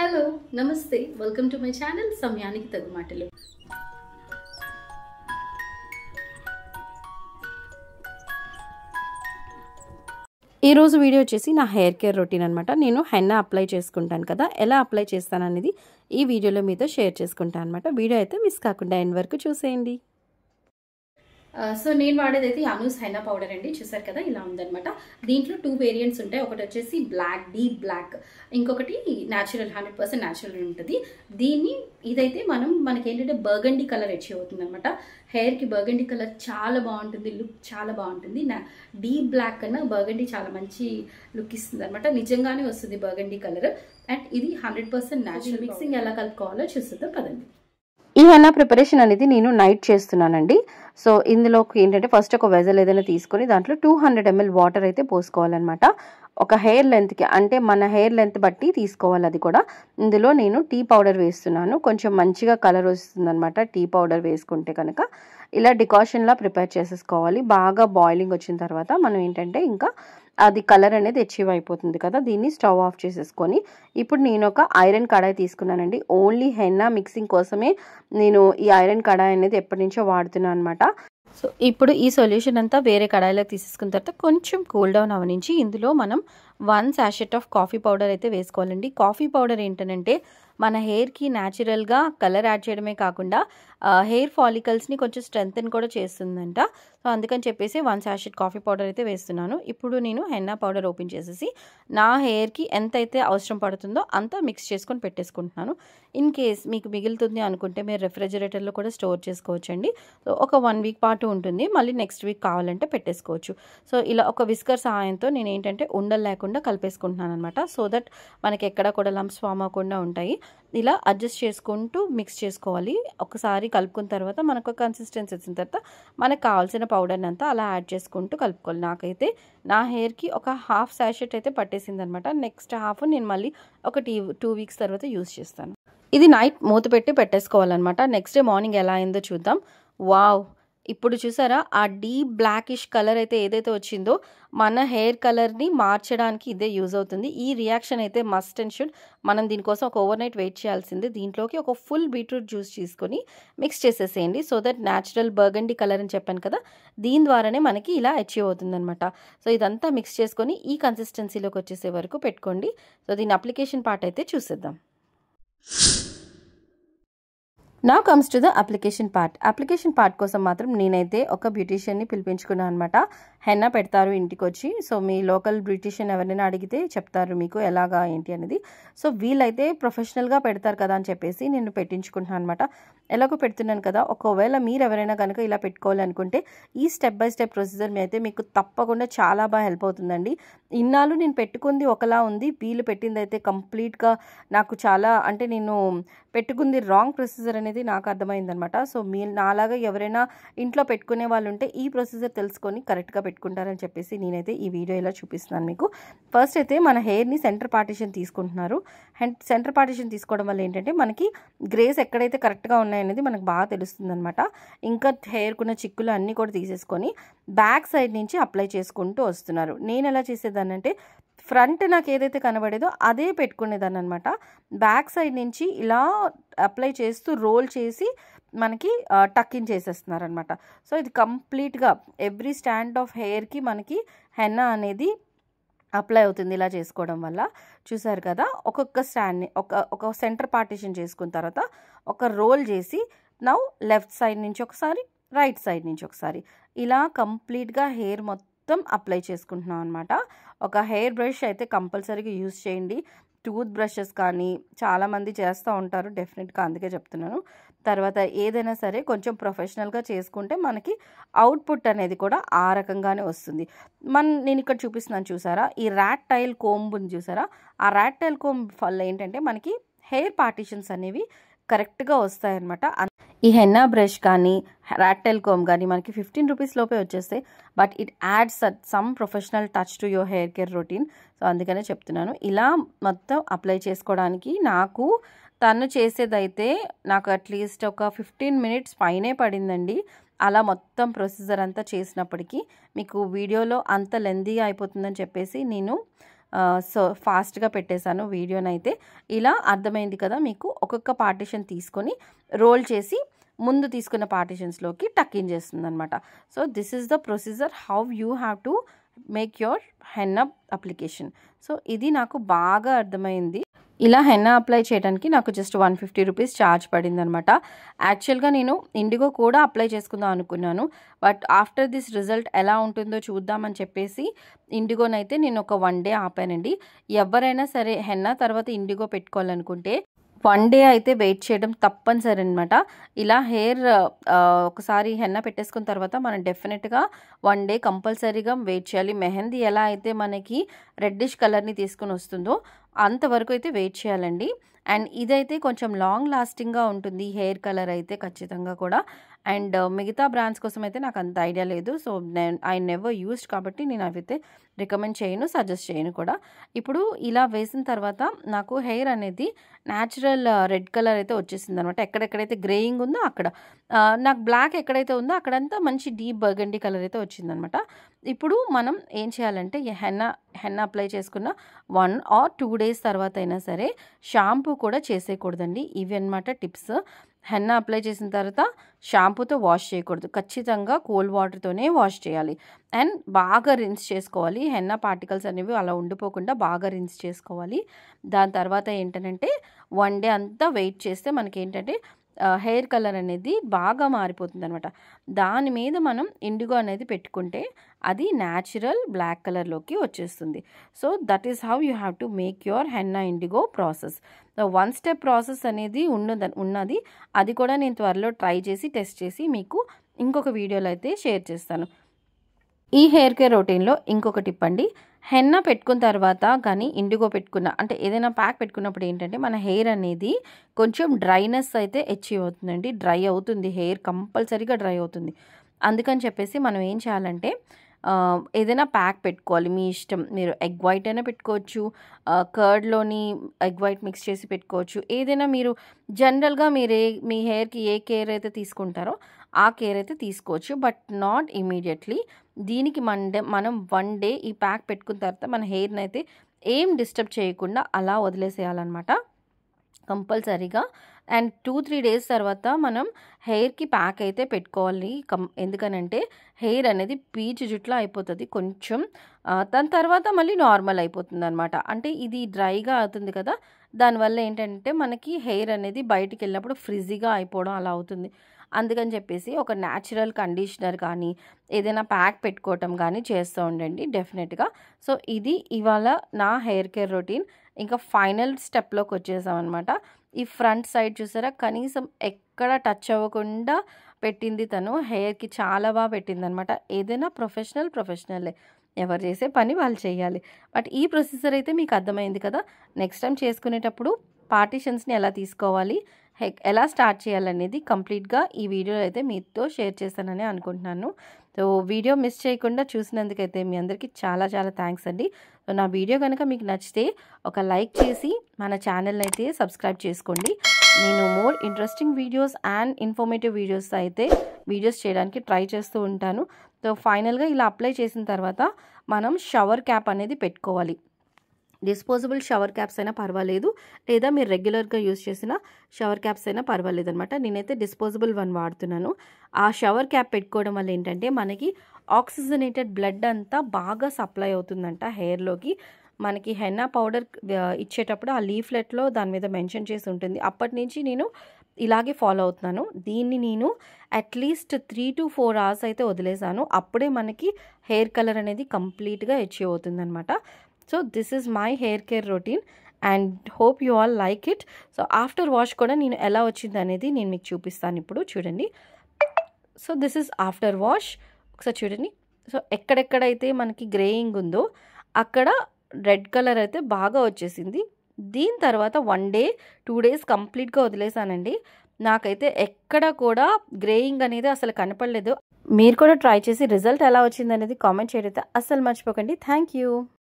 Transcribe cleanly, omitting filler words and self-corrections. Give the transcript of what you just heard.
Hello నమస్తే welcome to my channel సమయానికి తగు మాటలు. ఈ రోజు వీడియో వచ్చేసి నా హెయిర్ కేర్ రొటీన్ అనమాట. నేను హెన్నా అప్లై చేసుకుంటాను కదా, ఎలా అప్లై చేస్తాను అనేది ఈ వీడియోలో మీతో షేర్ చేసుకుంటాను అనమాట. వీడియో అయితే మిస్ కాకుండా ఎండ్ వరకు చూసేయండి. సో నేను వాడేది అయితే అనూస్ హెన్నా పౌడర్ అండి. చూసారు కదా, ఇలా ఉందనమాట. దీంట్లో 2 వేరియంట్స్ ఉంటాయి. ఒకటి వచ్చేసి బ్లాక్, డీప్ బ్లాక్, ఇంకొకటి న్యాచురల్ 100% న్యాచురల్ ఉంటుంది. ఇదైతే మనకి ఏంటంటే బర్గండీ కలర్ అచీవ్ అవుతుంది అనమాట. హెయిర్కి బర్గండీ కలర్ చాలా బాగుంటుంది, లుక్ చాలా బాగుంటుంది. డీప్ బ్లాక్ కన్నా బర్గండీ చాలా మంచి లుక్ ఇస్తుంది అనమాట. నిజంగానే వస్తుంది బర్గండీ కలర్. అండ్ ఇది 100% న్యాచురల్. మిక్సింగ్ ఎలా కలుపుకోవాలో చూస్తుందాం పదండి. ఈ హెన్నా ప్రిపరేషన్ అనేది నేను నైట్ చేస్తున్నానండి. సో ఇందులోకి ఏంటంటే ఫస్ట్ ఒక వెజల్ ఏదైనా తీసుకొని దాంట్లో 200 ml వాటర్ అయితే పోసుకోవాలన్నమాట. ఒక హెయిర్ లెంత్కి, అంటే మన హెయిర్ లెంత్ బట్టి తీసుకోవాలి. అది కూడా ఇందులో నేను టీ పౌడర్ వేస్తున్నాను. కొంచెం మంచిగా కలర్ వస్తుందన్నమాట టీ పౌడర్ వేసుకుంటే కనుక. ఇలా డికాషన్లా ప్రిపేర్ చేసేసుకోవాలి. బాగా బాయిలింగ్ వచ్చిన తర్వాత మనం ఏంటంటే ఇంకా అది కలర్ అనేది అచీవ్ అయిపోతుంది కదా. దీన్ని స్టవ్ ఆఫ్ చేసేసుకొని ఇప్పుడు నేను ఒక ఐరన్ కడాయి తీసుకున్నానండి. ఓన్లీ హెన్నా మిక్సింగ్ కోసమే నేను ఈ ఐరన్ కడాయి అనేది ఎప్పటి నుంచో వాడుతున్నాను అనమాట. సో ఇప్పుడు ఈ సొల్యూషన్ అంతా వేరే కడాయిలో తీసేసుకున్న తర్వాత కొంచెం కూల్ డౌన్ అవనించి ఇందులో మనం 1 sachet ఆఫ్ కాఫీ పౌడర్ అయితే వేసుకోవాలండి. కాఫీ పౌడర్ ఏంటంటే మన హెయిర్కి న్యాచురల్గా కలర్ యాడ్ చేయడమే కాకుండా హెయిర్ ఫాలికల్స్ని కొంచెం స్ట్రెంగ్తెన్ కూడా చేస్తుందంట. సో అందుకని చెప్పేసి 1 sachet కాఫీ పౌడర్ అయితే వేస్తున్నాను. ఇప్పుడు నేను హెన్నా పౌడర్ ఓపెన్ చేసేసి నా హెయిర్కి ఎంతైతే అవసరం పడుతుందో అంత మిక్స్ చేసుకొని పెట్టేసుకుంటున్నాను. ఇన్ కేస్ మీకు మిగులుతుంది అనుకుంటే మీరు రెఫ్రిజిరేటర్లో కూడా స్టోర్ చేసుకోవచ్చండి. సో ఒక 1 week పాటు ఉంటుంది, మళ్ళీ నెక్స్ట్ వీక్ కావాలంటే పెట్టేసుకోవచ్చు. సో ఇలా ఒక విస్కర్ సహాయంతో నేను ఏంటంటే ఉండలు లేకుండా కలిపేసుకుంటున్నాను అనమాట. సో దట్ మనకి ఎక్కడ కూడా లంప్స్ ఫామ్ అవ్వకుండా ఉంటాయి. ఇలా అడ్జస్ట్ చేసుకుంటూ మిక్స్ చేసుకోవాలి. ఒకసారి కలుపుకున్న తర్వాత మనకు కన్సిస్టెన్సీ వచ్చిన తర్వాత మనకు కావాల్సిన పౌడర్ని అంతా అలా యాడ్ చేసుకుంటూ కలుపుకోవాలి. నాకైతే నా హెయిర్కి ఒక 1/2 sachet అయితే పట్టేసింది అనమాట. నెక్స్ట్ హాఫ్ నేను మళ్ళీ ఒక 2 weeks తర్వాత యూజ్ చేస్తాను. ఇది నైట్ మూత పెట్టి పెట్టేసుకోవాలన్నమాట. నెక్స్ట్ డే మార్నింగ్ ఎలా అయిందో చూద్దాం. వావ్, ఇప్పుడు చూసారా ఆ డీప్ బ్లాకిష్ కలర్ అయితే ఏదైతే వచ్చిందో మన హెయిర్ కలర్ని మార్చడానికి ఇదే యూజ్ అవుతుంది. ఈ రియాక్షన్ అయితే మస్ట్ అండ్ షుడ్. మనం దీనికోసం ఒక ఓవర్ నైట్ వెయిట్ చేయాల్సిందే. దీంట్లోకి ఒక ఫుల్ బీట్రూట్ జ్యూస్ తీసుకొని మిక్స్ చేసేసేయండి. So that natural burgundy colour అని చెప్పాను కదా, దీని ద్వారానే మనకి ఇలా అచీవ్ అవుతుంది అనమాట. సో ఇదంతా మిక్స్ చేసుకొని ఈ కన్సిస్టెన్సీలోకి వచ్చేసే వరకు పెట్టుకోండి. సో దీని అప్లికేషన్ పార్ట్ అయితే చూసేద్దాం. Now comes to the application part కోసం మాత్రం నేనైతే ఒక బ్యూటీషియన్ని పిలిపించుకున్నాను అనమాట. హెన్నా పెడతారు ఇంటికి వచ్చి. సో మీ లోకల్ బ్యూటీషియన్ ఎవరైనా అడిగితే చెప్తారు మీకు ఎలాగా ఏంటి అనేది. సో వీళ్ళైతే ప్రొఫెషనల్గా పెడతారు కదా అని చెప్పేసి నేను పెట్టించుకుంటున్నాను అనమాట. ఎలాగో పెడుతున్నాను కదా, ఒకవేళ మీరు ఎవరైనా కనుక ఇలా పెట్టుకోవాలి అనుకుంటే ఈ స్టెప్ బై స్టెప్ ప్రొసీజర్ అయితే మీకు తప్పకుండా చాలా బాగా హెల్ప్ అవుతుందండి. ఇన్నాళ్ళు నేను పెట్టుకుంది ఒకలా ఉంది, వీళ్ళు పెట్టింది అయితే కంప్లీట్గా నాకు చాలా, అంటే నేను పెట్టుకుంది రాంగ్ ప్రొసీజర్ అనేది నాకు అర్థమైందనమాట. సో నాలాగా ఎవరైనా ఇంట్లో పెట్టుకునే వాళ్ళు ఉంటే ఈ ప్రొసీజర్ తెలుసుకొని కరెక్ట్గా పెట్టుకుంటారని చెప్పేసి నేనైతే ఈ వీడియో ఇలా చూపిస్తున్నాను మీకు. ఫస్ట్ అయితే మన హెయిర్ని సెంటర్ పార్టిషన్ తీసుకుంటున్నారు. సెంటర్ పార్టిషన్ తీసుకోవడం వల్ల ఏంటంటే మనకి గ్రేస్ ఎక్కడైతే కరెక్ట్గా ఉన్నాయనేది మనకు బాగా తెలుస్తుంది అనమాట. ఇంకా హెయిర్కున్న చిక్కులు అన్నీ కూడా తీసేసుకొని బ్యాక్ సైడ్ నుంచి అప్లై చేసుకుంటూ వస్తున్నారు. నేను ఎలా చేసేదాన్ని అంటే ఫ్రంట్ నాకు ఏదైతే కనబడేదో అదే పెట్టుకునేదాన్ని అనమాట. బ్యాక్ సైడ్ నుంచి ఇలా అప్లై చేస్తూ రోల్ చేసి మనకి టక్కిన్ చేసేస్తున్నారు అనమాట. సో ఇది కంప్లీట్గా ఎవ్రీ స్టాండ్ ఆఫ్ హెయిర్కి మనకి హెన్నా అనేది అప్లై అవుతుంది ఇలా చేసుకోవడం వల్ల. చూసారు కదా, ఒక్కొక్క స్టాండ్ని ఒక సెంటర్ పార్టిషన్ చేసుకున్న తర్వాత ఒక రోల్ చేసి నౌ లెఫ్ట్ సైడ్ నుంచి ఒకసారి, రైట్ సైడ్ నుంచి ఒకసారి ఇలా కంప్లీట్గా హెయిర్ మొత్తం అప్లై చేసుకుంటున్నాం అనమాట. ఒక హెయిర్ బ్రష్ అయితే కంపల్సరీగా యూజ్ చేయండి. టూత్ బ్రషెస్ కానీ చాలామంది చేస్తూ ఉంటారు డెఫినెట్గా, అందుకే చెప్తున్నాను. తర్వాత ఏదైనా సరే కొంచెం ప్రొఫెషనల్గా చేసుకుంటే మనకి అవుట్పుట్ అనేది కూడా ఆ రకంగానే వస్తుంది. నేను ఇక్కడ చూపిస్తున్నాను చూసారా, ఈ ర్యాట్ టైల్ కోంబ్ ఉంది చూసారా, ఆ ర్యాట్ టైల్ కోంబ్ వల్ల ఏంటంటే మనకి హెయిర్ పార్టిషన్స్ అనేవి కరెక్ట్గా వస్తాయన్నమాట. ఈ హెన్నా బ్రష్ కానీ ర్యాట్ టైల్ కోమ్ కానీ మనకి 15 rupees లోపే వచ్చేస్తాయి. But it adds some professional touch to your hair care routine. So అందుకనే చెప్తున్నాను. ఇలా మొత్తం అప్లై చేసుకోవడానికి నాకు తను చేసేదైతే నాకు అట్లీస్ట్ ఒక 15 minutes పైనే పడిందండి. అలా మొత్తం ప్రొసీజర్ అంతా చేసినప్పటికీ మీకు వీడియోలో అంత లెందీగా అయిపోతుందని చెప్పేసి నేను సో ఫాస్ట్గా పెట్టేశాను వీడియోనైతే. ఇలా అర్థమైంది కదా మీకు. ఒక్కొక్క పార్టిషన్ తీసుకొని రోల్ చేసి ముందు తీసుకున్న పార్టిషన్స్లోకి టక్ ఇన్ చేస్తుంది అనమాట. So this is the procedure how you have to make your henna application. So ఇది నాకు బాగా అర్థమైంది. ఇలా హెన్నా అప్లై చేయడానికి నాకు జస్ట్ 150 రూపీస్ ఛార్జ్ పడింది అనమాట. యాక్చువల్గా నేను ఇండిగో కూడా అప్లై చేసుకుందాం అనుకున్నాను. బట్ ఆఫ్టర్ దిస్ రిజల్ట్ ఎలా ఉంటుందో చూద్దామని చెప్పేసి ఇండిగోనైతే నేను ఒక 1 డే ఆపానండి. ఎవరైనా సరే హెన్నా తర్వాత ఇండిగో పెట్టుకోవాలనుకుంటే 1 డే అయితే వెయిట్ చేయడం తప్పనిసరి అనమాట. ఇలా హెయిర్ ఒకసారి హెన్నా పెట్టేసుకున్న తర్వాత మనం డెఫినెట్గా 1 డే కంపల్సరీగా వెయిట్ చేయాలి. మెహందీ ఎలా అయితే మనకి రెడ్డిష్ కలర్ని తీసుకుని వస్తుందో అంతవరకు అయితే వెయిట్ చేయాలండి. అండ్ ఇదైతే కొంచెం లాంగ్ లాస్టింగ్గా ఉంటుంది హెయిర్ కలర్ అయితే ఖచ్చితంగా కూడా. అండ్ మిగతా బ్రాండ్స్ కోసం అయితే నాకు అంత ఐడియా లేదు. సో ఐ నెవర్ యూస్డ్ కాబట్టి నేను అవైతే రికమెండ్ చేయను, సజెస్ట్ చేయను కూడా. ఇప్పుడు ఇలా వేసిన తర్వాత నాకు హెయిర్ అనేది న్యాచురల్ రెడ్ కలర్ అయితే వచ్చేసింది అనమాట. ఎక్కడెక్కడైతే గ్రేయింగ్ ఉందో అక్కడ, నాకు బ్లాక్ ఎక్కడైతే ఉందో అక్కడంతా మంచి డీప్ బర్గండీ కలర్ అయితే వచ్చిందనమాట. ఇప్పుడు మనం ఏం చేయాలంటే హెన్నా అప్లై చేసుకున్న 1 or 2 డేస్ తర్వాత అయినా సరే షాంపూ కూడా చేసేయకూడదండి. ఇవి అనమాట టిప్స్. హెన్నా అప్లై చేసిన తర్వాత షాంపూతో వాష్ చేయకూడదు. ఖచ్చితంగా కోల్డ్ వాటర్తోనే వాష్ చేయాలి. అండ్ బాగా రిన్స్ చేసుకోవాలి. హెన్నా పార్టికల్స్ అనేవి అలా ఉండిపోకుండా బాగా రిన్స్ చేసుకోవాలి. దాని తర్వాత ఏంటంటే 1 డే అంతా వెయిట్ చేస్తే మనకేంటంటే హెయిర్ కలర్ అనేది బాగా మారిపోతుంది అనమాట. దాని మీద మనం ఇండిగో అనేది పెట్టుకుంటే అది న్యాచురల్ బ్లాక్ కలర్లోకి వచ్చేస్తుంది. So that is how you have to make your henna IndiGo process. 1 step process అనేది ఉన్నది. అది కూడా నేను త్వరలో ట్రై చేసి టెస్ట్ చేసి మీకు ఇంకొక వీడియోలో అయితే షేర్ చేస్తాను. ఈ హెయిర్ కేర్ రొటీన్లో ఇంకొక టిప్ అండి. హెన్నా పెట్టుకున్న తర్వాత కానీ ఇండిగో పెట్టుకున్న అంటే ఏదైనా ప్యాక్ పెట్టుకున్నప్పుడు ఏంటంటే మన హెయిర్ అనేది కొంచెం డ్రైనెస్ అయితే అచీవ్ అవుతుందండి. డ్రై అవుతుంది హెయిర్, కంపల్సరీగా డ్రై అవుతుంది. అందుకని చెప్పేసి మనం ఏం చేయాలంటే ఏదైనా ప్యాక్ పెట్టుకోవాలి. మీ ఇష్టం, మీరు ఎగ్ వైట్ అయినా పెట్టుకోవచ్చు, కర్డ్లోని ఎగ్ వైట్ మిక్స్ చేసి పెట్టుకోవచ్చు. ఏదైనా మీరు జనరల్గా మీ హెయిర్కి ఏ కేర్ అయితే తీసుకుంటారో ఆ కేర్ అయితే తీసుకోవచ్చు. But not immediately. దీనికి మనం 1 డే ఈ ప్యాక్ పెట్టుకున్న తర్వాత మన హెయిర్ని అయితే ఏం డిస్టర్బ్ చేయకుండా అలా వదిలేసేయాలన్నమాట కంపల్సరీగా. అండ్ 2-3 డేస్ తర్వాత మనం హెయిర్కి ప్యాక్ అయితే పెట్టుకోవాలి. ఎందుకనంటే హెయిర్ అనేది పీచు జుట్లో అయిపోతుంది కొంచెం. దాని తర్వాత మళ్ళీ నార్మల్ అయిపోతుంది అనమాట. అంటే ఇది డ్రైగా అవుతుంది కదా, దానివల్ల ఏంటంటే మనకి హెయిర్ అనేది బయటికి వెళ్ళినప్పుడు ఫ్రిజీగా అయిపోవడం అలా అవుతుంది. అందుకని చెప్పేసి ఒక న్యాచురల్ కండిషనర్ కానీ ఏదైనా ప్యాక్ పెట్టుకోవటం కానీ చేస్తూ ఉండండి డెఫినెట్గా. సో ఇది ఇవాళ నా హెయిర్ కేర్ రొటీన్. ఇంకా ఫైనల్ స్టెప్లోకి వచ్చేసామన్నమాట. ఈ ఫ్రంట్ సైడ్ చూసారా, కనీసం ఎక్కడ టచ్ అవ్వకుండా పెట్టింది తను. హెయిర్కి చాలా బాగా పెట్టింది అనమాట. ఏదైనా ప్రొఫెషనలే, ఎవరు చేసే పని వాళ్ళు చేయాలి. బట్ ఈ ప్రొసీజర్ అయితే మీకు అర్థమైంది కదా. నెక్స్ట్ టైం చేసుకునేటప్పుడు పార్టిషన్స్ని ఎలా తీసుకోవాలి, ఎలా స్టార్ట్ చేయాలనేది కంప్లీట్గా ఈ వీడియోలో అయితే మీతో షేర్ చేస్తానని అనుకుంటున్నాను. సో వీడియో మిస్ చేయకుండా చూసినందుకైతే మీ అందరికీ చాలా చాలా థ్యాంక్స్ అండి. సో నా వీడియో కనుక మీకు నచ్చితే ఒక లైక్ చేసి మన ఛానల్ని అయితే సబ్స్క్రైబ్ చేసుకోండి. నేను more interesting videos and informative videos చేయడానికి ట్రై చేస్తూ ఉంటాను. సో ఫైనల్గా ఇలా అప్లై చేసిన తర్వాత మనం షవర్ క్యాప్ అనేది పెట్టుకోవాలి. డిస్పోజబుల్ షవర్ క్యాప్స్ అయినా పర్వాలేదు, లేదా మీరు రెగ్యులర్గా యూజ్ చేసిన షవర్ క్యాప్స్ అయినా పర్వాలేదు అనమాట. నేనైతే డిస్పోజబుల్ వన్ వాడుతున్నాను. ఆ షవర్ క్యాప్ పెట్టుకోవడం వల్ల ఏంటంటే మనకి ఆక్సిజనేటెడ్ బ్లడ్ అంతా బాగా సప్లై అవుతుందంట హెయిర్లోకి. మనకి హెన్నా పౌడర్ ఇచ్చేటప్పుడు ఆ లీఫ్లెట్లో దాని మీద మెన్షన్ చేసి ఉంటుంది. అప్పటి నుంచి నేను ఇలాగే ఫాలో అవుతున్నాను. దీన్ని నేను అట్లీస్ట్ 3 to 4 hours అయితే వదిలేసాను. అప్పుడే మనకి హెయిర్ కలర్ అనేది కంప్లీట్గా అచీవ్ అవుతుందన్నమాట. So this is my hair care routine and hope you all like it. So after wash కూడా నేను ఎలా వచ్చింది అనేది నేను మీకు చూపిస్తాను. ఇప్పుడు చూడండి. So this is after wash. ఒకసారి చూడండి. సో ఎక్కడెక్కడైతే మనకి గ్రేయింగ్ ఉందో అక్కడ రెడ్ కలర్ అయితే బాగా వచ్చేసింది. దీని తర్వాత 1 day 2 days కంప్లీట్గా వదిలేసానండి. నాకైతే ఎక్కడ కూడా గ్రేయింగ్ అనేది అసలు కనపడలేదు. మీరు కూడా ట్రై చేసి రిజల్ట్ ఎలా వచ్చింది అనేది కామెంట్ చేయడం అస్సలు మర్చిపోకండి. Thank you.